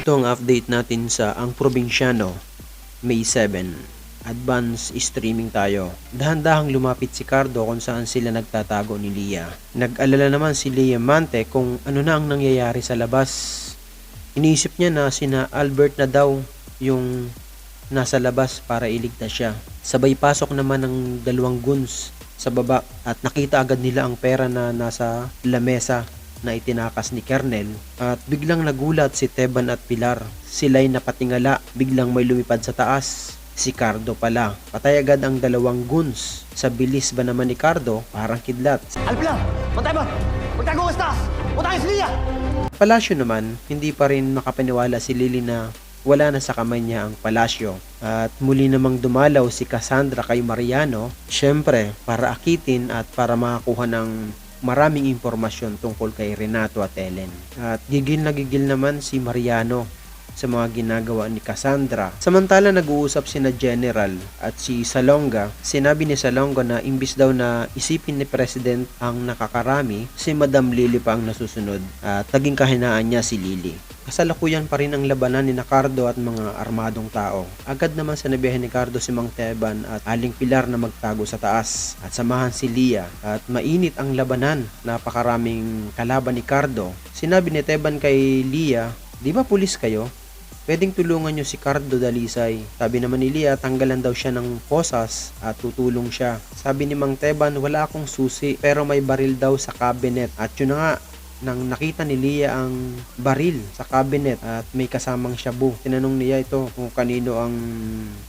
Ito ang update natin sa Ang Probinsyano, May 7. Advance streaming tayo. Dahan-dahang lumapit si Cardo kung saan sila nagtatago ni Lia. Nag-alala naman si Lia Mante kung ano na ang nangyayari sa labas. Iniisip niya na sina Albert na daw yung nasa labas para iligtas siya. Sabay pasok naman ng dalawang goons sa baba at nakita agad nila ang pera na nasa lamesa na itinakas ni Kernel at biglang nagulat si Teban at Pilar. Sila'y napatingala, biglang may lumipad sa taas. Si Cardo pala. Patay agad ang dalawang goons. Sa bilis ba naman ni Cardo, parang kidlat. Alpilar, mantay ba? Magtago ka sa taas! Utangin si Lia! Palasyo naman, hindi pa rin makapaniwala si Lily na wala na sa kamay niya ang palasyo. At muli namang dumalaw si Cassandra kay Mariano, syempre para akitin at para makakuha ng maraming impormasyon tungkol kay Renato at Ellen. At gigil na gigil naman si Mariano sa mga ginagawa ni Cassandra. Samantala nag-uusap sina General at si Salonga. Sinabi ni Salonga na imbis daw na isipin ni President ang nakakarami, si Madam Lily pa ang nasusunod at naging kahinaan niya si Lily. Kasalukuyan pa rin ang labanan ni Cardo at mga armadong tao. Agad naman sinabihan ni Cardo si Mang Teban at Aling Pilar na magtago sa taas at samahan si Lia at mainit ang labanan. Napakaraming kalaban ni Cardo. Sinabi ni Teban kay Lia, "Di ba pulis kayo? Pwedeng tulungan nyo si Cardo Dalisay." Sabi naman ni Lia, tanggalan daw siya ng posas at tutulong siya. Sabi ni Mang Teban, "Wala akong susi pero may baril daw sa cabinet." At yun na nga, nang nakita ni Lia ang baril sa cabinet at may kasamang shabu, tinanong niya ito kung kanino ang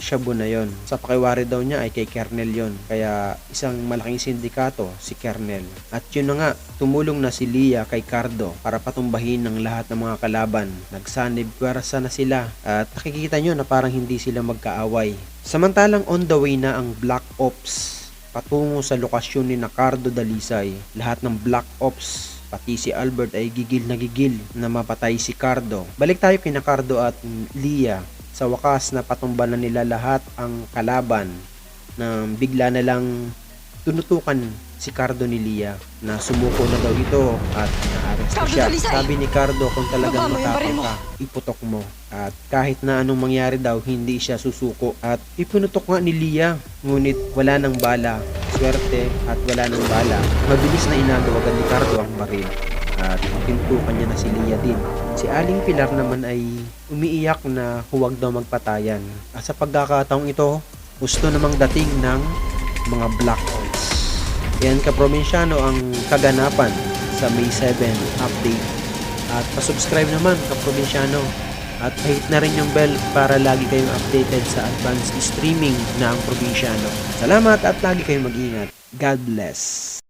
shabu na yon. Sa pakiwari daw niya ay kay Kernel yon, kaya isang malaking sindikato si Kernel. At yun na nga, tumulong na si Lia kay Cardo para patumbahin ng lahat ng mga kalaban. Nagsanib pwersa na sila at nakikita nyo na parang hindi sila magkaaway. Samantalang on the way na ang Black Ops patungo sa lokasyon ni Cardo Dalisay. Lahat ng Black Ops pati si Albert ay gigil na mapatay si Cardo. Balik tayo kina Cardo at Lia. Sa wakas na patumba na nila lahat ang kalaban na bigla na lang tunutukan si Cardo ni Lia na sumuko na daw ito at naaresto siya. Sabi ni Cardo, kung talagang matapang ka, iputok mo. At kahit na anong mangyari daw, hindi siya susuko. At ipunutok nga ni Lia, ngunit wala ng bala. Swerte at wala ng bala. Mabilis na inagaw agad ni Cardo ang baril. At pintukan niya na si Lia din. Si Aling Pilar naman ay umiiyak na huwag daw magpatayan. At sa pagkakataong ito, gusto namang dating ng mga Black Ops. Yan kaprobinsyano ang kaganapan sa May 7 update. At pasubscribe naman kaprobinsyano. At hit na rin yung bell para lagi kayong updated sa advanced streaming na Ang Probinsyano. Salamat at lagi kayong mag-ingat. God bless.